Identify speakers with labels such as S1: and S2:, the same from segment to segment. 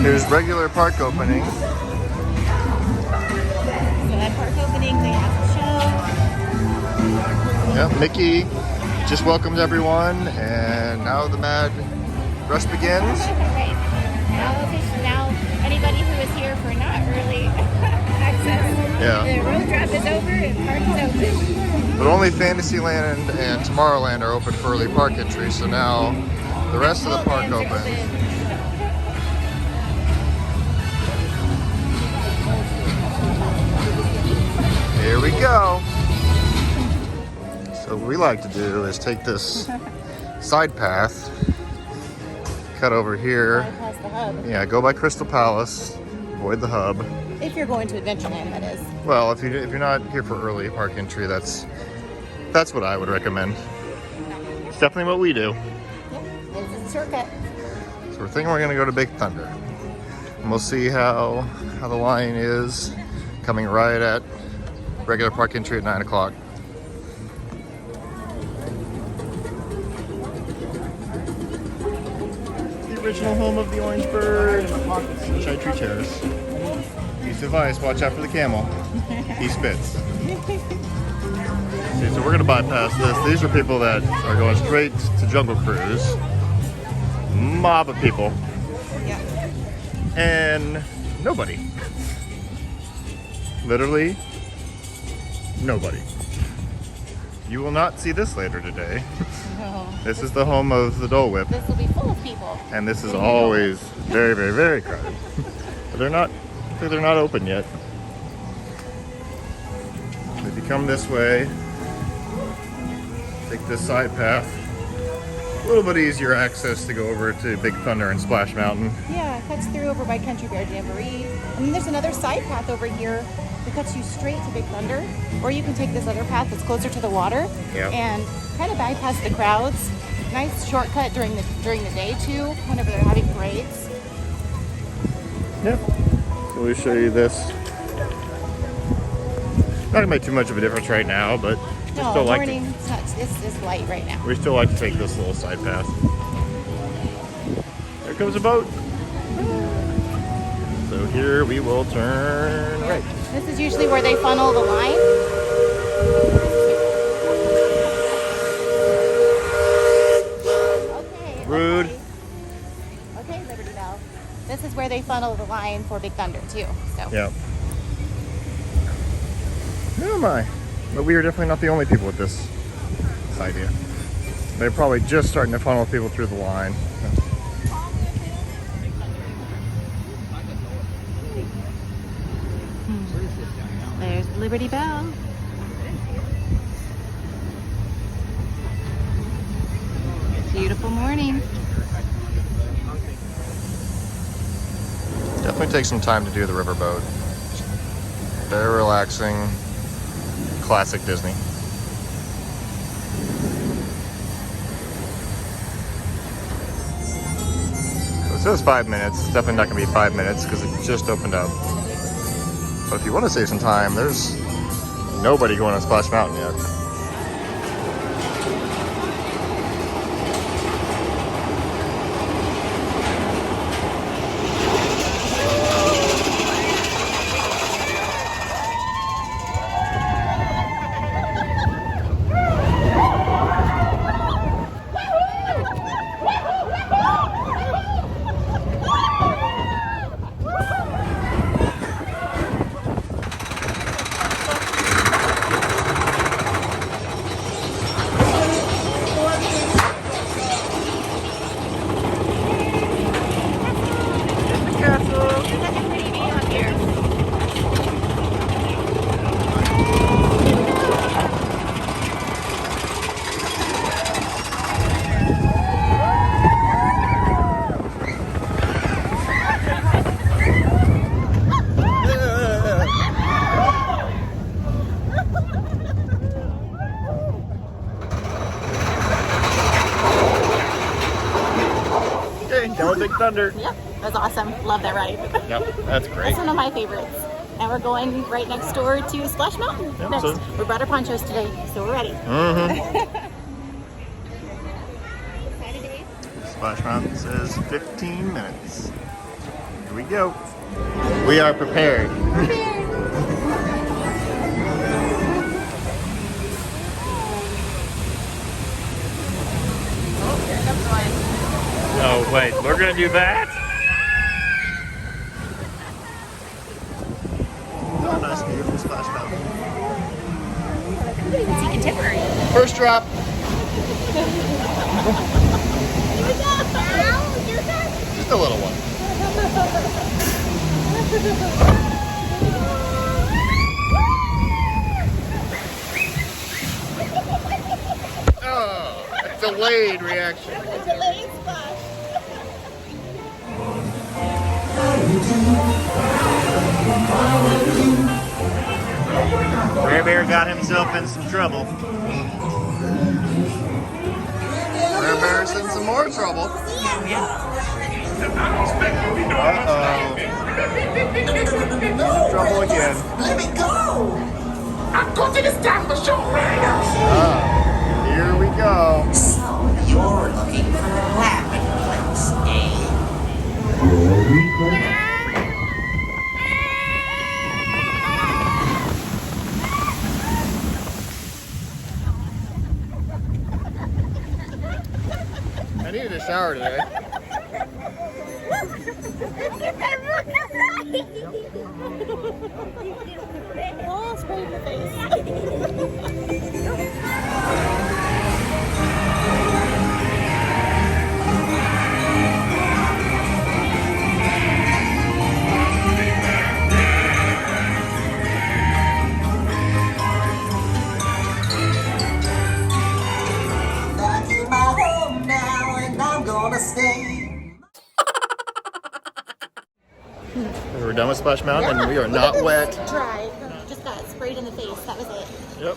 S1: Here's regular park opening.
S2: So at park opening, they have a show.
S1: Yep, Mickey just welcomed everyone, and now the mad rush begins.
S2: Right. Now anybody who is here for not early access, the road drop is over and park is open.
S1: But only Fantasyland and Tomorrowland are open for early park entry, so now the rest of the park opens. Here we go. So what we like to do is take this side path, cut over here.
S2: Bypass the hub.
S1: Yeah, go by Crystal Palace, avoid the hub.
S2: If you're going to Adventureland, that is.
S1: Well, if you're not here for early park entry, that's what I would recommend. It's definitely what we do.
S2: Yep, this is a shortcut.
S1: So we're thinking we're gonna go to Big Thunder. And we'll see how the line is coming right at regular park entry at 9 o'clock. The original home of the Orange Bird, Sunshine Tree Terrace. Piece of advice, watch out for the camel. He spits. See, so we're gonna bypass this. These are people that are going straight to Jungle Cruise. Mob of people.
S2: Yeah.
S1: And nobody. Literally nobody. You will not see this later today.
S2: No.
S1: This is the home of the Dole Whip.
S2: This will be full of people.
S1: And this is always very, very, very crowded. But they're not open yet. If you come this way, take this side path. A little bit easier access to go over to Big Thunder and Splash Mountain.
S2: Yeah, it cuts through over by Country Bear Jamboree. And then there's another side path over here that cuts you straight to Big Thunder. Or you can take this other path that's closer to the water and kind of bypass the crowds. Nice shortcut during the day too, whenever they're having parades.
S1: Yep. So we'll show you this. Not gonna make too much of a difference right now, but we still like
S2: morning, it's light right now.
S1: we still like to take this little side path. There comes a boat. So here we will turn right.
S2: This is usually where they funnel the line. Okay.
S1: Rude.
S2: Okay, Liberty Bell. This is where they funnel the line for Big Thunder too. So.
S1: Yeah. Who am I? But we are definitely not the only people with this idea. They're probably just starting to funnel people through the line.
S2: There's Liberty Bell. Beautiful morning.
S1: Definitely take some time to do the riverboat. Very relaxing. Classic Disney. So it says 5 minutes. It's definitely not going to be 5 minutes because it just opened up. But if you want to save some time, there's nobody going on Splash Mountain yet. Going Big Thunder.
S2: Yep, that's awesome. Love that ride.
S1: Yep, that's great.
S2: That's one of my favorites. And we're going right next door to Splash Mountain
S1: Yep,
S2: next.
S1: so-
S2: We brought our ponchos today, so we're ready.
S1: Splash Mountain says 15 minutes. Here we go. We are prepared. Oh, wait, we're gonna do that? Oh, nice, beautiful splash mountain.
S2: It's contemporary.
S1: First drop. Just a little one. Oh, a delayed reaction.
S2: A delayed splash.
S1: Bear Bear got himself in some trouble. Bear Bear's in some more trouble. Uh-oh. Trouble again.
S3: Let me go! I'm going to the staff for sure.
S1: Here we go.
S3: So, you're looking for a laughing place, eh?
S1: I needed a shower today.
S2: Oh, spray in the face.
S3: Back in my home now, and I'm gonna stay.
S1: We're done with Splash Mountain and we are not wet.
S2: Dry. Just got sprayed in the face. That was it.
S1: Yep.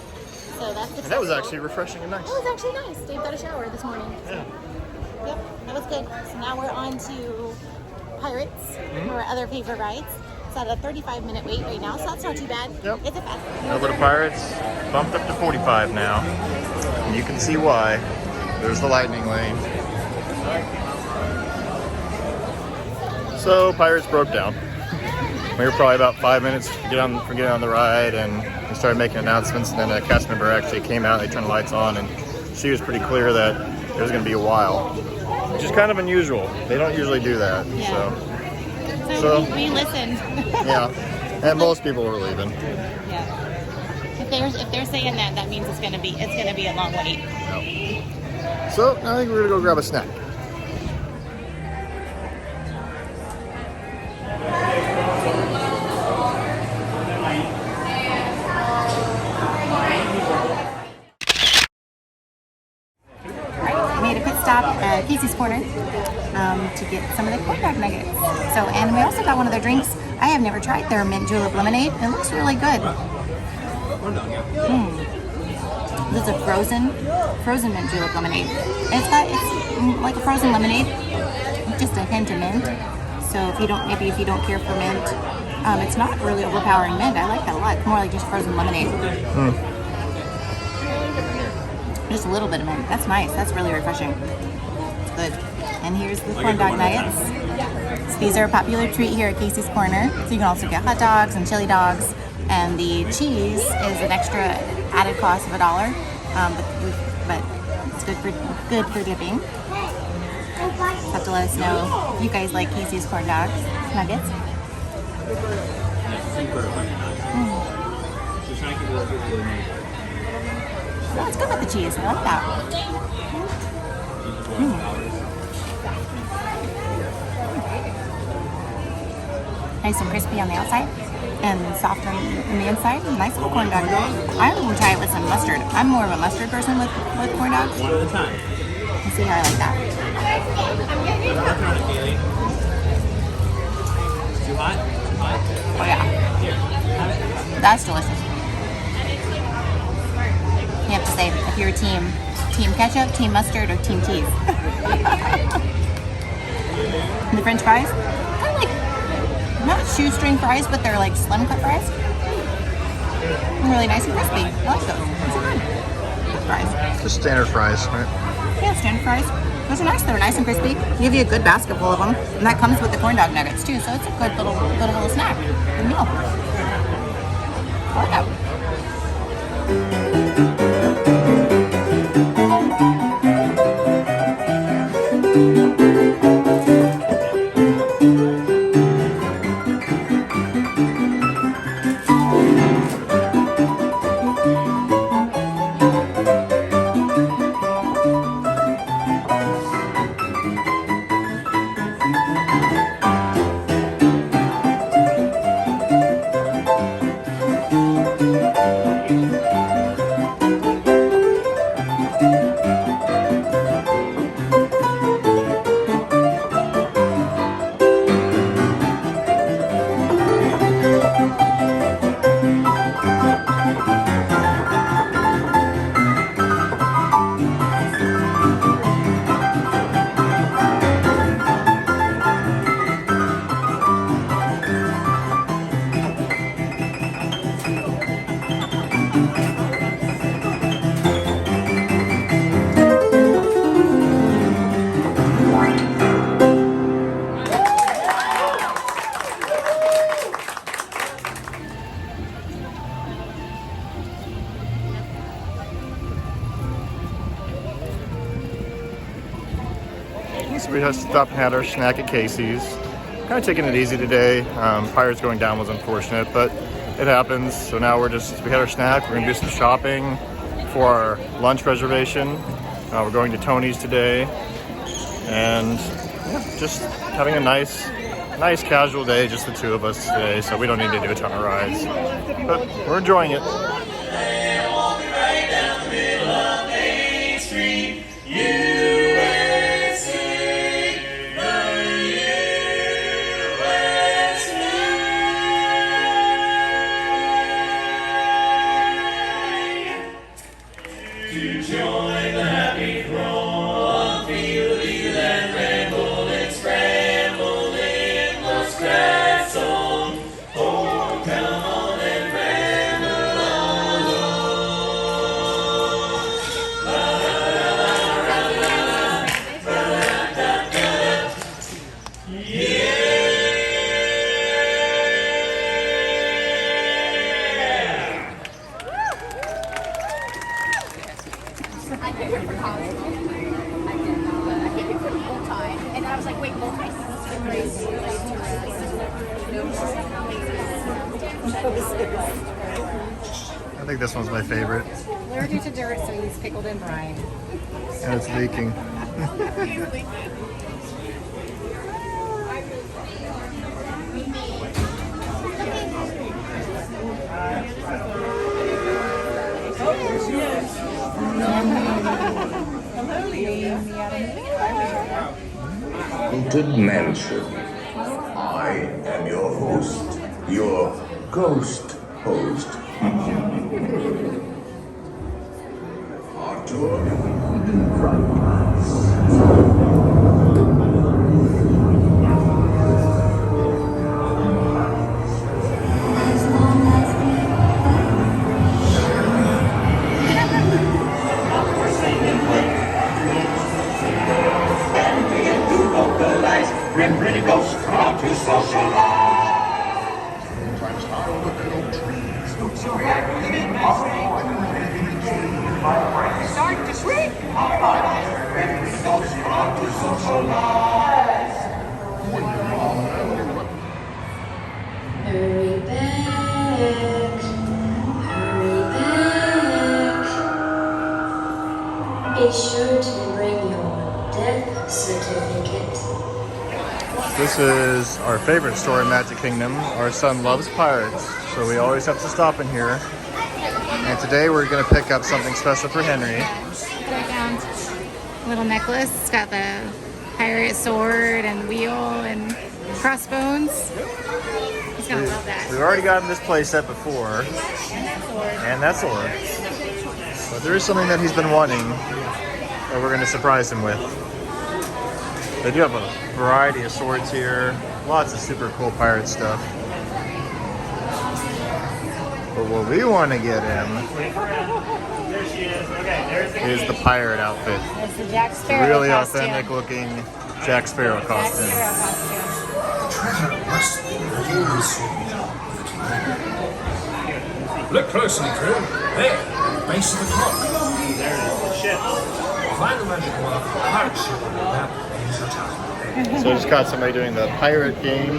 S2: So that's the.
S1: And that was actually refreshing and nice.
S2: That was actually nice. Dave got a shower this morning.
S1: Yeah.
S2: Yep, that was good. So now we're on to Pirates, our other favorite rides. It's at a 35-minute wait right now, so that's not too bad.
S1: Yep.
S2: It's a fast.
S1: Over to Pirates, bumped up to 45 now. And you can see why. There's the lightning lane. So Pirates broke down. We were probably about 5 minutes for getting on the ride, and we started making announcements, and then a cast member actually came out, they turned the lights on, and she was pretty clear that it was going to be a while, which is kind of unusual. They don't usually do that.
S2: Yeah.
S1: So
S2: we listened.
S1: yeah, and most people were leaving.
S2: Yeah. If they're saying that, that means it's gonna be a long wait.
S1: So I think we're gonna go grab a snack.
S2: Made a pit stop at Casey's Corner to get some of the corn dog nuggets. So, and we also got one of their drinks. I have never tried their mint julep lemonade. It looks really good. This is a frozen mint julep lemonade. It's like a frozen lemonade, just a hint of mint. So if you don't care for mint, it's not really overpowering mint. I like that a lot. It's more like just frozen lemonade. Just a little bit of mint. That's nice. That's really refreshing. It's good. And here's the corn dog nuggets. So these are a popular treat here at Casey's Corner. So you can also get hot dogs and chili dogs. And the cheese is an extra added cost of $1. But it's good for dipping. Just have to let us know if you guys like Casey's corn dogs nuggets. Oh, it's good with the cheese. I like that. Nice and crispy on the outside and softer on the inside. Nice little corn dog. I would try it with some mustard. I'm more of a mustard person with corn dogs.
S4: One at a time.
S2: You see how I like that.
S4: Too hot?
S2: Oh yeah. That's delicious. You have to say if you're team ketchup, team mustard, or team cheese. And the French fries, kind of like not shoestring fries, but they're like slim cut fries. And really nice and crispy. I like those. It's good. Good fries.
S1: Just standard fries, right?
S2: Yeah, stand fries. Those are nice. They're nice and crispy. Give you a good basket full of them, and that comes with the corn dog nuggets too. So it's a good little snack, good meal. I like that.
S1: So we just stopped and had our snack at Casey's. Kind of taking it easy today. Pirates going down was unfortunate, but it happens. So now we had our snack. We're gonna do some shopping for our lunch reservation. We're going to Tony's today, and yeah, just having a nice casual day, just the two of us today. So we don't need to do a ton of rides, but we're enjoying it. I think this one's my favorite.
S2: Allergic to dirt, so he's pickled in brine.
S1: And it's leaking.
S4: Haunted Mansion. I am your host, your ghost host. Arthur
S5: Pretty ghosts come out to socialize.
S4: Sometimes I look at old trees, look so happy and
S5: Start to sweep. Pretty ghosts come out to socialize.
S6: Hurry back, hurry back. Be sure to bring your death certificate.
S1: This is our favorite store in Magic Kingdom. Our son loves pirates, so we always have to stop in here. And today we're going to pick up something special for Henry.
S2: I found a little necklace. It's got the pirate sword and wheel and crossbones. He's going to love that.
S1: We've already gotten this play set before. And that sword. But there is something that he's been wanting that we're going to surprise him with. They do have a variety of swords here. Lots of super cool pirate stuff. But what we want to get him is the pirate outfit.
S2: It's the Jack Sparrow
S1: Really
S2: costume.
S1: authentic looking Jack Sparrow
S2: Jack
S1: costume.
S2: Sparrow costume.
S4: Treasure must be within this sword. Look closely, crew. There, base of the clock.
S5: There it is, the ship.
S4: Find the magic mark of the pirate ship on the map in the town.
S1: So I just caught somebody doing the pirate game.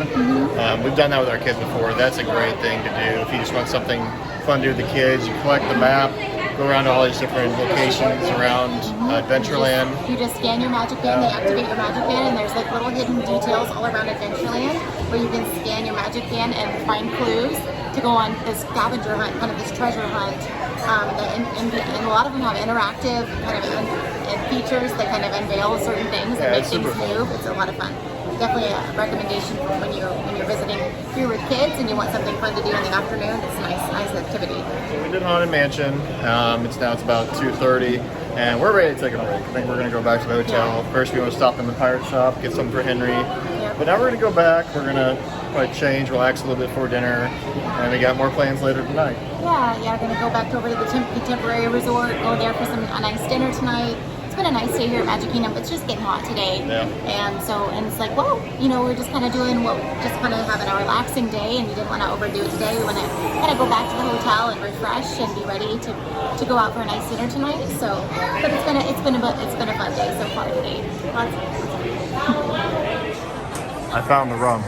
S1: We've done that with our kids before. That's a great thing to do. If you just want something fun to do with the kids, you collect the map, go around to all these different locations around Adventureland.
S2: You just scan your magic band, they activate your magic band, and there's like little hidden details all around Adventureland where you can scan your magic band and find clues to go on this scavenger hunt, kind of this treasure hunt. And a lot of them have interactive kind of features that kind of unveil certain things and make
S1: it's
S2: things
S1: super fun.
S2: move. It's a lot of fun. Definitely a recommendation for when you're visiting here with kids and you want something fun to do in the afternoon. It's a nice activity.
S1: So we did Haunted Mansion. It's about 2:30, and we're ready to take a break. I think we're going to go back to the hotel. First, we want to stop in the pirate shop, get something for Henry. But now we're going to go back. We're going to probably change, relax a little bit before dinner, and we got more plans later tonight.
S2: Yeah, we're gonna go back over to the Contemporary Resort, go there for a nice dinner tonight. It's been a nice day here at Magic Kingdom, but it's just getting hot today.
S1: Yeah.
S2: And it's like, well, we're just kind of doing just kind of having a relaxing day, and we didn't want to overdo it today. We want to kind of go back to the hotel and refresh and be ready to go out for a nice dinner tonight. So, but it's been a fun day so far today.
S1: I found the rum.